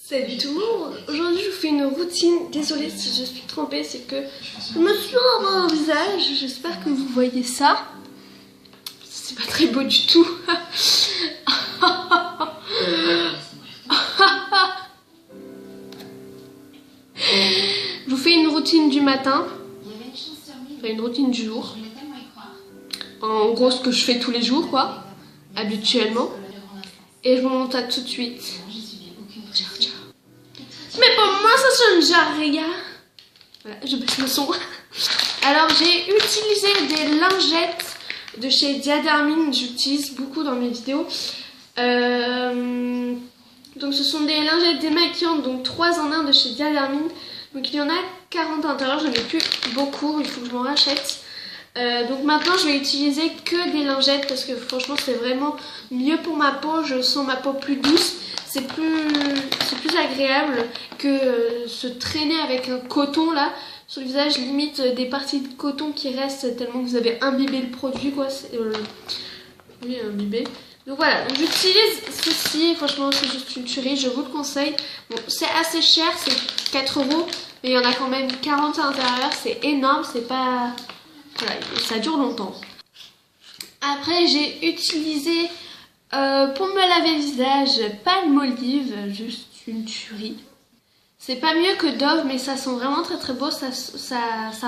Salut tout le monde. Aujourd'hui je vous fais une routine. Désolée si je suis trempée, c'est que je me suis dans le visage. J'espère que vous voyez ça. C'est pas très beau du tout. Je vous fais une routine du matin. Enfin une routine du jour. En gros ce que je fais tous les jours quoi. Habituellement. Et je vous montre ça tout de suite. Ciao. Mais pour moi ça sonne déjà, regarde. Voilà, je baisse le son. Alors j'ai utilisé des lingettes de chez Diadermine. J'utilise beaucoup dans mes vidéos. Donc ce sont des lingettes démaquillantes, donc 3 en 1 de chez Diadermine. Donc il y en a 40 à l'intérieur, j'en ai plus beaucoup, il faut que je m'en rachète. Donc maintenant je vais utiliser que des lingettes parce que franchement c'est vraiment mieux pour ma peau. Je sens ma peau plus douce, c'est plus agréable que se traîner avec un coton là sur le visage, limite des parties de coton qui restent tellement que vous avez imbibé le produit quoi. Oui, imbibé. Donc voilà, donc j'utilise ceci, franchement c'est juste une tuerie, je vous le conseille. Bon, c'est assez cher, c'est 4 €, mais il y en a quand même 40 à l'intérieur, c'est énorme, c'est pas... Voilà, ça dure longtemps. Après j'ai utilisé pour me laver le visage Palmolive, juste une tuerie. C'est pas mieux que Dove mais ça sent vraiment très beau, ça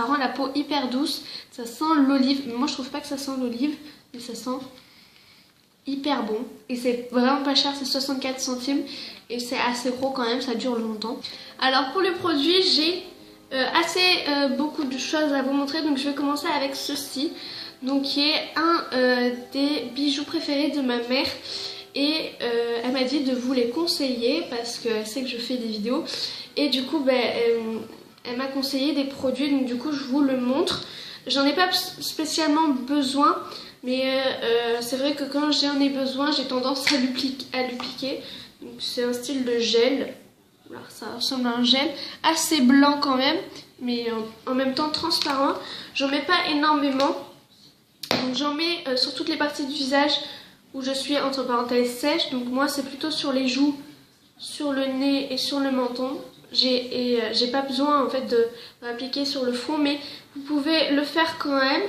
rend la peau hyper douce, ça sent l'olive. Moi je trouve pas que ça sent l'olive, mais ça sent hyper bon. Et c'est vraiment pas cher, c'est 64 centimes et c'est assez gros quand même, ça dure longtemps. Alors pour le produit j'ai beaucoup de choses à vous montrer, donc je vais commencer avec ceci, donc qui est un des bijoux préférés de ma mère et elle m'a dit de vous les conseiller parce qu'elle sait que je fais des vidéos et du coup elle m'a conseillé des produits, donc du coup je vous le montre. J'en ai pas spécialement besoin mais c'est vrai que quand j'en ai besoin j'ai tendance à lui piquer. C'est un style de gel. Voilà, ça ressemble à un gel assez blanc quand même, mais en même temps transparent. J'en mets pas énormément, donc j'en mets sur toutes les parties du visage où je suis entre parenthèses sèche. Donc moi c'est plutôt sur les joues, sur le nez et sur le menton. J'ai pas besoin en fait de m'appliquer sur le front, mais vous pouvez le faire quand même.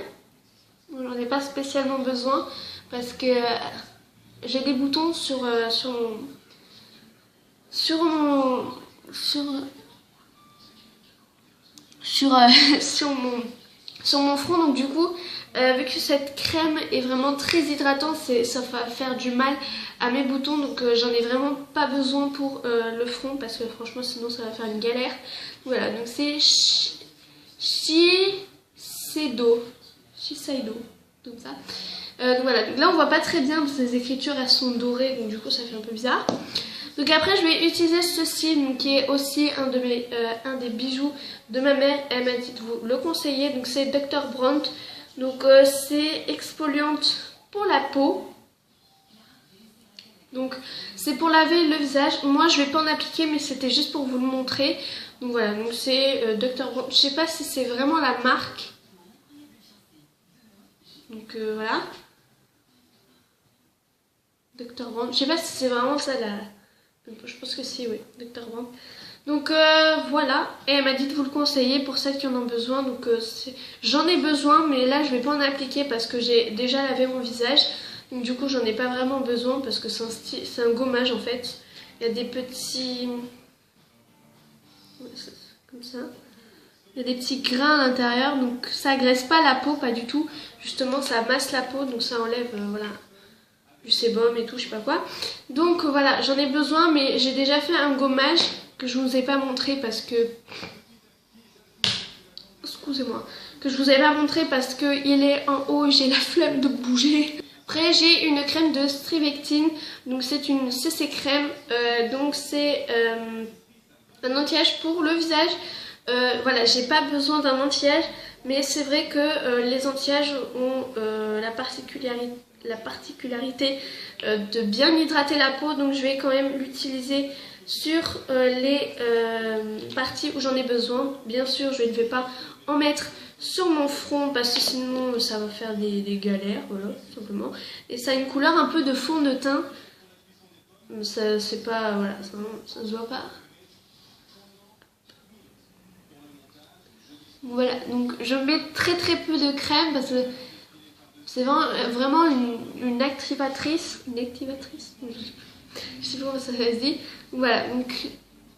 J'en ai pas spécialement besoin parce que j'ai des boutons sur mon front, donc du coup vu que cette crème est vraiment très hydratante, ça va faire du mal à mes boutons, donc j'en ai vraiment pas besoin pour le front parce que franchement sinon ça va faire une galère. Voilà, donc c'est Shiseido, donc ça. Donc voilà, donc là on voit pas très bien parce que les écritures elles sont dorées, donc du coup ça fait un peu bizarre. Donc après je vais utiliser ceci, donc, qui est aussi un des bijoux de ma mère. Elle m'a dit de vous le conseiller, donc c'est Dr. Brandt. Donc c'est exfoliante pour la peau. Donc c'est pour laver le visage. Moi je vais pas en appliquer mais c'était juste pour vous le montrer. Donc voilà, donc c'est Dr. Brandt. Je sais pas si c'est vraiment la marque. Donc voilà. Dr. Brandt. Je sais pas si c'est vraiment ça la... Je pense que si, oui, Dr. Brandt. Donc voilà, et elle m'a dit de vous le conseiller pour celles qui en ont besoin. Donc j'en ai besoin, mais là je vais pas en appliquer parce que j'ai déjà lavé mon visage. Donc du coup j'en ai pas vraiment besoin parce que c'est un gommage en fait. Il y a des petits... comme ça. Il y a des petits grains à l'intérieur, donc ça agresse pas la peau, pas du tout. Justement ça masse la peau, donc ça enlève, voilà, du sébum et tout, je sais pas quoi. Donc voilà, j'en ai besoin, mais j'ai déjà fait un gommage que je vous ai pas montré parce que... Excusez-moi. Que je vous ai pas montré parce qu'il est en haut et j'ai la flemme de bouger. Après j'ai une crème de Strivectin, donc c'est une CC crème, donc c'est un anti-âge pour le visage. Voilà, j'ai pas besoin d'un anti-âge, mais c'est vrai que les anti-âges ont la particularité de bien hydrater la peau, donc je vais quand même l'utiliser sur les parties où j'en ai besoin. Bien sûr je ne vais pas en mettre sur mon front parce que sinon ça va faire des galères, voilà, tout simplement. Et ça a une couleur un peu de fond de teint, Ça c'est pas, voilà, ça se voit pas. Voilà, donc je mets très peu de crème parce que c'est vraiment une activatrice. Une activatrice, je sais pas comment ça se dit. Voilà, donc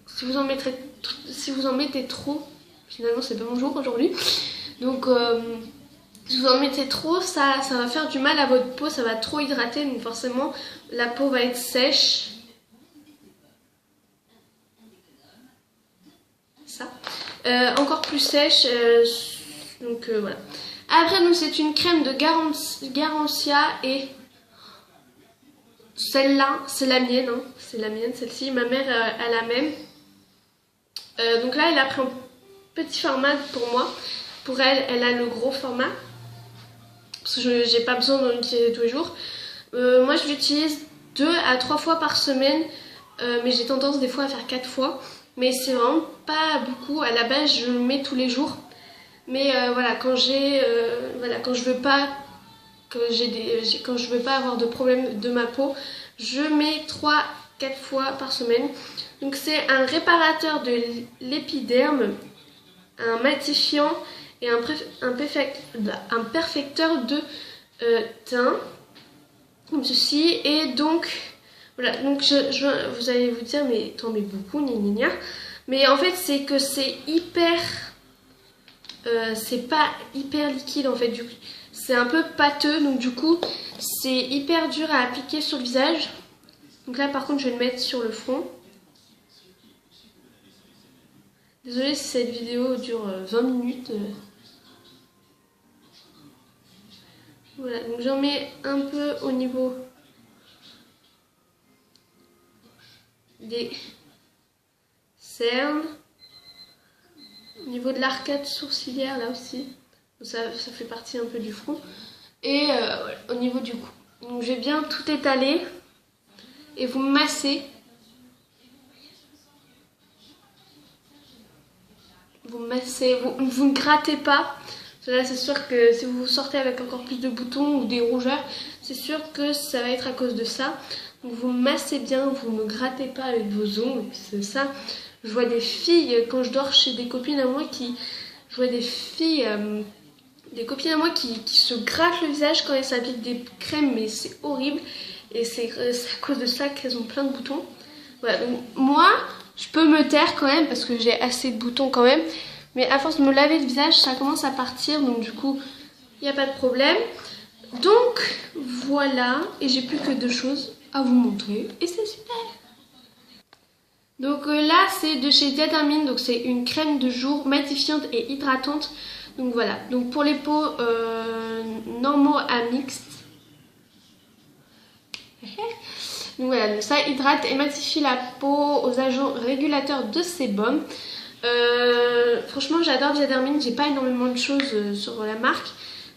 si vous en mettez trop, finalement c'est pas mon jour aujourd'hui. Donc si vous en mettez trop, ça va faire du mal à votre peau, ça va trop hydrater, donc forcément la peau va être sèche. Ça. Encore plus sèche, donc voilà. Après, donc c'est une crème de Garancia et celle-là, c'est la mienne, hein. C'est la mienne, celle-ci. Ma mère a la même. Donc là, elle a pris un petit format pour moi. Pour elle, elle a le gros format. Parce que j'ai pas besoin d'en utiliser tous les jours. Moi, je l'utilise 2 à 3 fois par semaine. Mais j'ai tendance des fois à faire 4 fois. Mais c'est vraiment pas beaucoup. À la base, je le mets tous les jours. Mais voilà, quand je veux pas quand je veux pas avoir de problème de ma peau, je mets 3-4 fois par semaine. Donc c'est un réparateur de l'épiderme, un matifiant et un perfecteur de teint, comme ceci. Et donc voilà, donc vous allez vous dire mais t'en mets beaucoup, gna. Mais en fait c'est que c'est pas hyper liquide en fait, c'est un peu pâteux, donc du coup c'est hyper dur à appliquer sur le visage. Donc là par contre je vais le mettre sur le front. Désolée si cette vidéo dure 20 minutes. Voilà, donc j'en mets un peu au niveau des cernes, au niveau de l'arcade sourcilière là aussi. Ça fait partie un peu du front. Et voilà, au niveau du cou. Donc je vais bien tout étaler et vous massez. Vous ne grattez pas. Là c'est sûr que si vous sortez avec encore plus de boutons ou des rougeurs, c'est sûr que ça va être à cause de ça. Donc vous massez bien, vous ne grattez pas avec vos ongles. C'est ça. Je vois des filles, quand je dors chez des copines à moi je vois des filles... des copines à moi qui se grattent le visage quand elles s'appliquent des crèmes, mais c'est horrible. Et c'est à cause de ça qu'elles ont plein de boutons. Voilà, donc moi, je peux me taire quand même parce que j'ai assez de boutons quand même. Mais à force de me laver le visage, ça commence à partir. Donc du coup, il n'y a pas de problème. Donc voilà, et j'ai plus que 2 choses à vous montrer. Et c'est super. Donc là, c'est de chez Diadamine. Donc c'est une crème de jour matifiante et hydratante. Donc voilà, donc pour les peaux normaux à mixtes. Donc voilà, donc ça hydrate et matifie la peau aux agents régulateurs de sébum. Franchement j'adore Diadamine, j'ai pas énormément de choses sur la marque.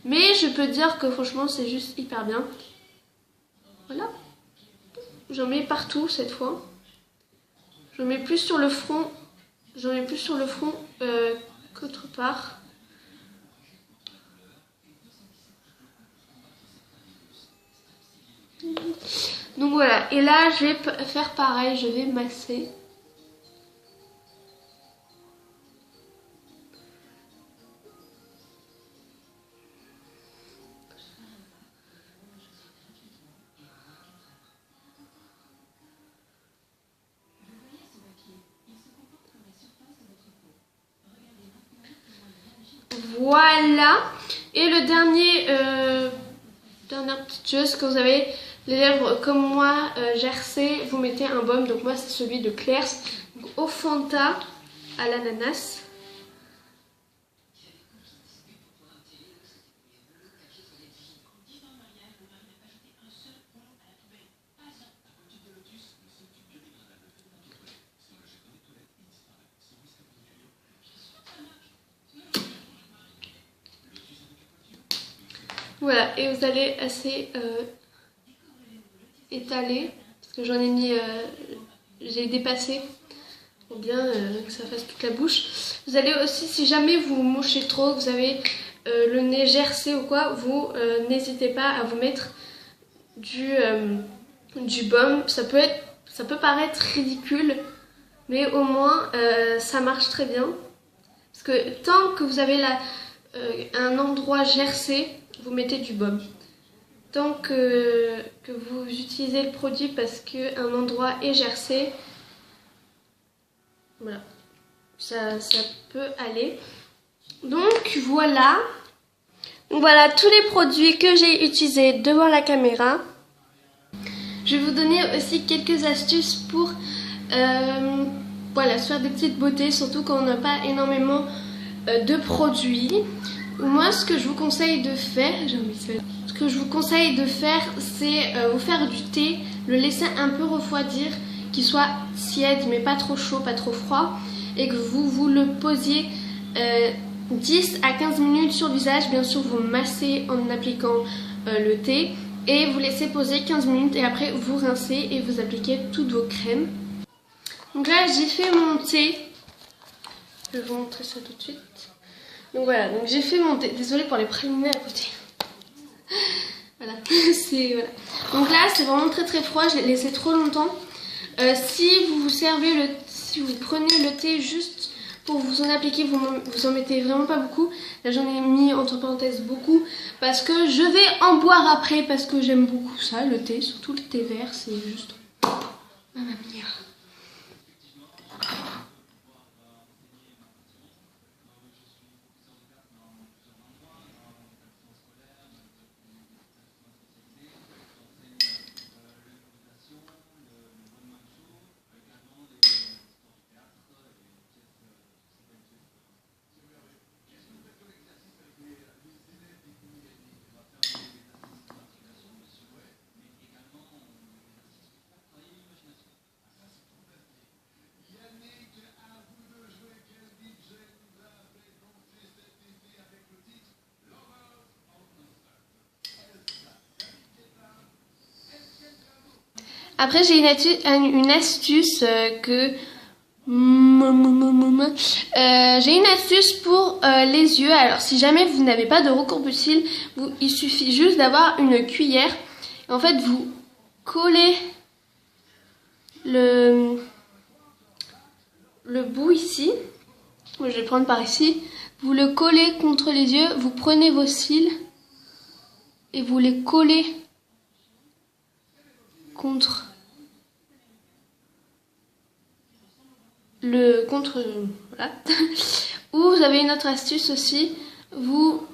Mais je peux dire que franchement c'est juste hyper bien. Voilà. J'en mets partout cette fois. J'en mets plus sur le front. Qu'autre part. Donc voilà, et là je vais faire pareil, je vais masser. Voilà. Et le dernière petite chose, quand vous avez les lèvres comme moi, gercées, vous mettez un baume. Donc moi c'est celui de Claire's, donc au Fanta à l'ananas. Voilà, et vous allez assez étaler, parce que j'en ai mis, j'ai dépassé pour bien que ça fasse toute la bouche. Vous allez aussi, si jamais vous mouchez trop, vous avez le nez gercé ou quoi, vous n'hésitez pas à vous mettre du baume. Ça peut être Ça peut paraître ridicule, mais au moins ça marche très bien. Parce que tant que vous avez un endroit gercé, vous mettez du baume. Tant que vous utilisez le produit parce qu'un endroit est gercé, voilà, ça peut aller. Donc voilà. Voilà tous les produits que j'ai utilisés devant la caméra. Je vais vous donner aussi quelques astuces pour voilà, se faire des petites beautés, surtout quand on n'a pas énormément de produits. Moi, ce que je vous conseille de faire, c'est vous faire du thé, le laisser un peu refroidir, qu'il soit tiède mais pas trop chaud, pas trop froid, et que vous le posiez 10 à 15 minutes sur le visage. Bien sûr, vous massez en appliquant le thé et vous laissez poser 15 minutes et après vous rincez et vous appliquez toutes vos crèmes. Donc là, j'ai fait mon thé. Je vais vous montrer ça tout de suite. Donc voilà, donc j'ai fait mon thé. Désolée pour les préliminaires à côté. Voilà, voilà. Donc là, c'est vraiment très très froid. Je l'ai laissé trop longtemps. Si vous prenez le thé juste pour vous en appliquer, vous en mettez vraiment pas beaucoup. Là, j'en ai mis entre parenthèses beaucoup parce que je vais en boire après parce que j'aime beaucoup ça, le thé, surtout le thé vert, c'est juste mamma mia. Après, j'ai une astuce j'ai une astuce pour les yeux. Alors, si jamais vous n'avez pas de recours de cils, il suffit juste d'avoir une cuillère. En fait, vous collez le bout ici. Je vais prendre par ici. Vous le collez contre les yeux. Vous prenez vos cils et vous les collez contre voilà. Ou vous avez une autre astuce aussi, vous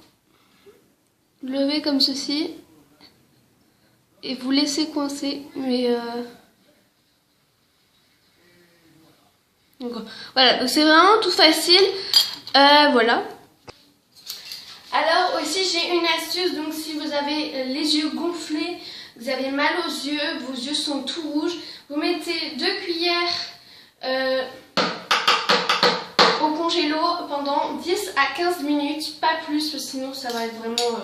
levez comme ceci et vous laissez coincer, mais donc, voilà, donc c'est vraiment tout facile. Voilà. Alors aussi j'ai une astuce, donc si vous avez les yeux gonflés, vous avez mal aux yeux, vos yeux sont tout rouges, vous mettez 2 cuillères au congélo pendant 10 à 15 minutes, pas plus, sinon ça va être vraiment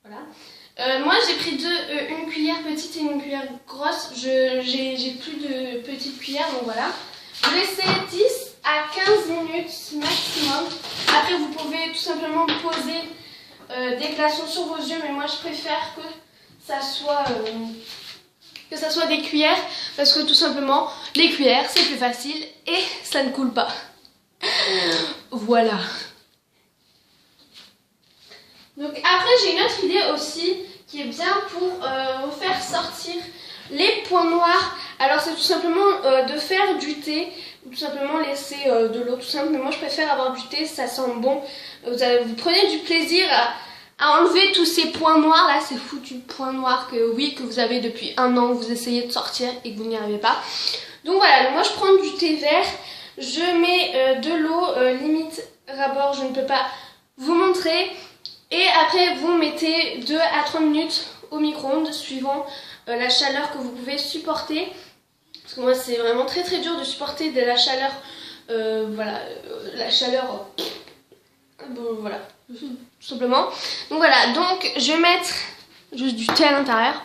voilà. Moi j'ai pris une cuillère petite et une cuillère grosse, j'ai plus de petites cuillères, donc voilà. Vous laissez 10 à 15 minutes maximum. Après vous pouvez tout simplement poser des glaçons sur vos yeux, mais moi je préfère que ça soit des cuillères, parce que tout simplement les cuillères c'est plus facile et ça ne coule pas. Voilà. Donc après j'ai une autre idée aussi qui est bien pour vous faire sortir les points noirs. Alors c'est tout simplement de faire du thé, ou tout simplement laisser de l'eau tout simple, mais moi je préfère avoir du thé, ça sent bon. Vous prenez du plaisir à enlever tous ces points noirs là, ces foutus points noirs que vous avez depuis un an, vous essayez de sortir et que vous n'y arrivez pas. Donc voilà, donc moi je prends du thé vert, je mets de l'eau, limite rabord, je ne peux pas vous montrer. Et après vous mettez 2 à 3 minutes au micro-ondes suivant la chaleur que vous pouvez supporter. Parce que moi c'est vraiment très très dur de supporter de la chaleur, voilà, la chaleur, bon, voilà, tout simplement. Donc voilà, donc je vais mettre juste du thé à l'intérieur,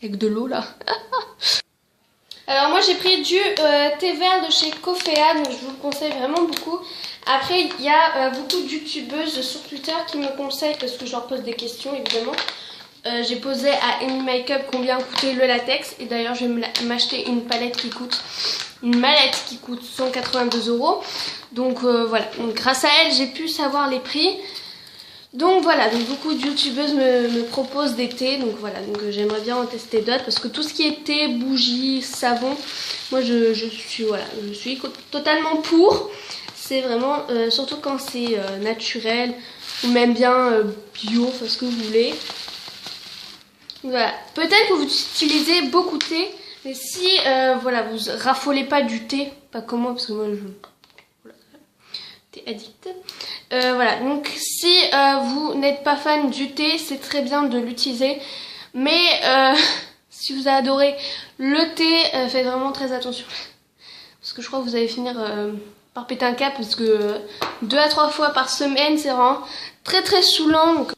avec de l'eau là. Alors moi j'ai pris du thé vert de chez Coffea, donc je vous le conseille vraiment beaucoup. Après il y a beaucoup de youtubeuses sur Twitter qui me conseillent, parce que je leur pose des questions évidemment, j'ai posé à Amy Makeup combien coûtait le latex. Et d'ailleurs je vais m'acheter une mallette qui coûte 182 €. Donc voilà, donc, grâce à elle j'ai pu savoir les prix. Donc voilà, donc beaucoup de youtubeuses me proposent des thés. Donc voilà, donc j'aimerais bien en tester d'autres. Parce que tout ce qui est thé, bougies, savon, moi je suis totalement pour. C'est vraiment, surtout quand c'est naturel ou même bien bio, enfin ce que vous voulez. Voilà, peut-être que vous utilisez beaucoup de thé, mais si voilà, vous raffolez pas du thé, pas comme moi parce que moi je thé addict. Voilà, donc si vous n'êtes pas fan du thé, c'est très bien de l'utiliser, mais si vous adorez le thé, faites vraiment très attention, parce que je crois que vous allez finir par péter un câble, parce que 2 à 3 fois par semaine, c'est vraiment très saoulant. Donc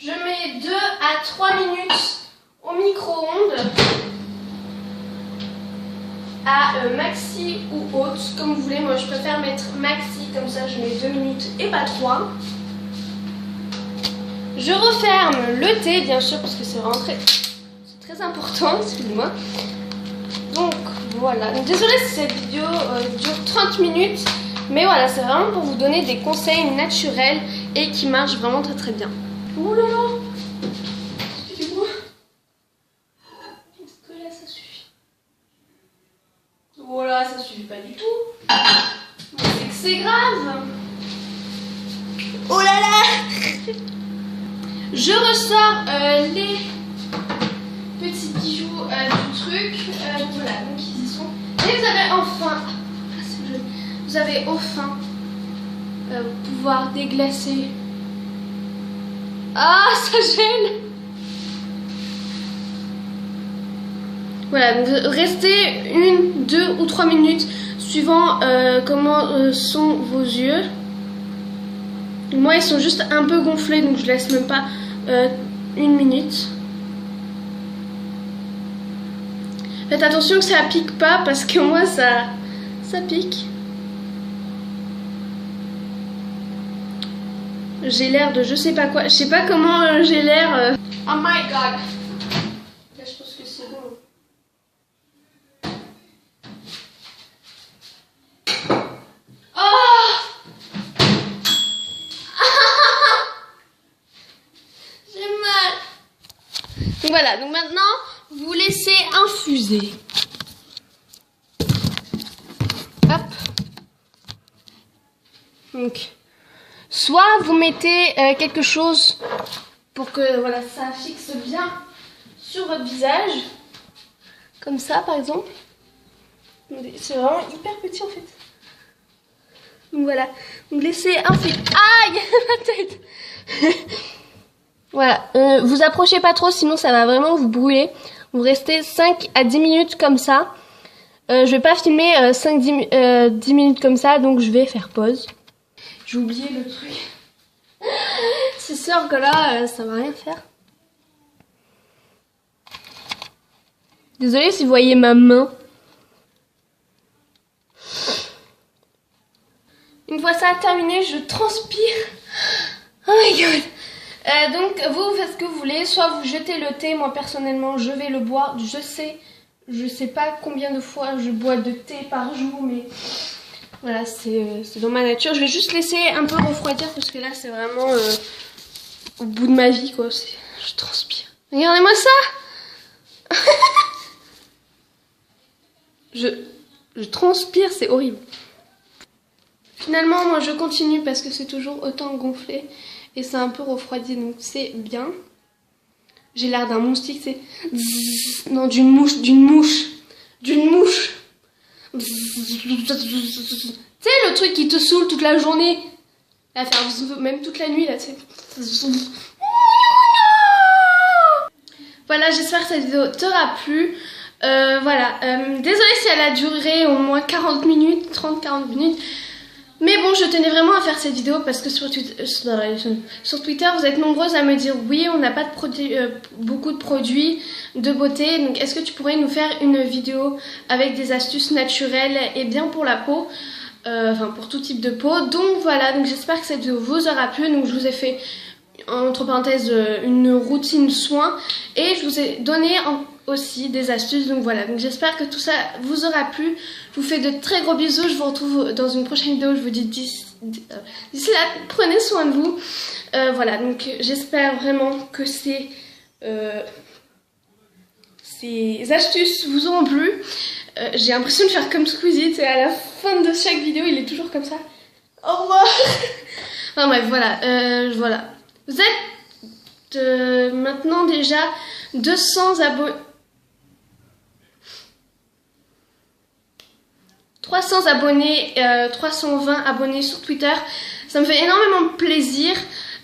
je mets 2 à 3 minutes au micro-ondes à maxi ou haute, comme vous voulez. Moi je préfère mettre maxi, comme ça je mets 2 minutes et pas 3. Je referme le thé bien sûr parce que c'est vraiment très important, excusez-moi. Donc voilà, donc désolée si cette vidéo dure 30 minutes, mais voilà, c'est vraiment pour vous donner des conseils naturels et qui marchent vraiment très bien. Oh là là, excusez-moi. Est-ce que là ça suffit? Voilà, ça suffit pas du tout. C'est que c'est grave. Oh là là. Je ressors les petits bijoux du truc. Voilà, donc ils y sont. Et vous avez enfin, vous avez enfin pouvoir déglacer. Ah, ça gêne. Voilà, donc restez 1, 2 ou 3 minutes suivant comment sont vos yeux. Moi ils sont juste un peu gonflés, donc je laisse même pas 1 minute. Faites attention que ça pique pas, parce que moi ça pique. J'ai l'air de je sais pas quoi, je sais pas comment j'ai l'air. Oh my god. Là je pense que c'est bon. Oh. J'ai mal. Donc voilà, donc maintenant vous laissez infuser. Hop. Donc soit vous mettez quelque chose pour que voilà, ça fixe bien sur votre visage. Comme ça par exemple. C'est vraiment hyper petit en fait. Donc voilà. Donc laissez infuser. Aïe, ma tête. Voilà. Vous approchez pas trop, sinon ça va vraiment vous brûler. Vous restez 5 à 10 minutes comme ça. Je vais pas filmer 5-10 minutes comme ça, donc je vais faire pause. J'ai oublié le truc. C'est sûr que là, ça va rien faire. Désolée si vous voyez ma main. Une fois ça terminé, je transpire. Oh my god. Donc vous faites ce que vous voulez. Soit vous jetez le thé. Moi personnellement, je vais le boire. Je sais pas combien de fois je bois de thé par jour, mais... Voilà, c'est dans ma nature. Je vais juste laisser un peu refroidir parce que là, c'est vraiment au bout de ma vie, quoi. Je transpire. Regardez-moi ça. je transpire, c'est horrible. Finalement, moi, je continue parce que c'est toujours autant gonflé et c'est un peu refroidi, donc c'est bien. J'ai l'air d'un moustique, c'est... Non, d'une mouche. Tu sais, le truc qui te saoule toute la journée, à faire même toute la nuit là, tu sais. Voilà, j'espère que cette vidéo t'aura plu. Voilà, désolée si elle a duré au moins 40 minutes, 30-40 minutes. Mais bon, je tenais vraiment à faire cette vidéo parce que sur Twitter, vous êtes nombreuses à me dire oui, on n'a pas de beaucoup de produits de beauté. Donc, est-ce que tu pourrais nous faire une vidéo avec des astuces naturelles et bien pour la peau, enfin pour tout type de peau. Donc voilà, donc j'espère que cette vidéo vous aura plu. Donc je vous ai fait entre parenthèses une routine soin et je vous ai donné aussi des astuces. Donc voilà, donc j'espère que tout ça vous aura plu. Je vous fais de très gros bisous. Je vous retrouve dans une prochaine vidéo. Je vous dis d'ici là, prenez soin de vous. Voilà, donc j'espère vraiment que ces astuces vous auront plu. J'ai l'impression de faire comme Squeezie, et à la fin de chaque vidéo il est toujours comme ça. Au revoir. Enfin bref, voilà. Vous êtes maintenant déjà 200 abonnés. 300 abonnés, 320 abonnés sur Twitter. Ça me fait énormément plaisir.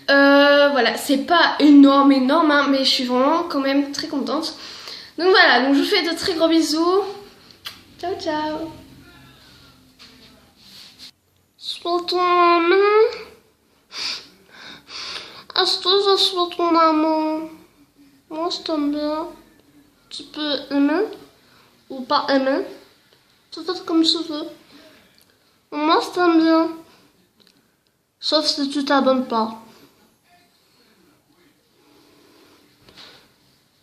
Voilà, c'est pas énorme, hein, mais je suis vraiment quand même très contente. Donc voilà, donc je vous fais de très gros bisous. Ciao, ciao. Sur ton main. Est-ce que je suis ton amour? Moi, je t'aime bien. Tu peux aimer ou pas aimer. Tu fais comme tu veux. Moi, je t'aime bien. Sauf si tu t'abonnes pas.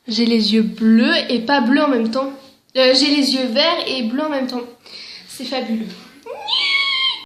J'ai les yeux bleus et pas bleus en même temps. J'ai les yeux verts et bleus en même temps. C'est fabuleux.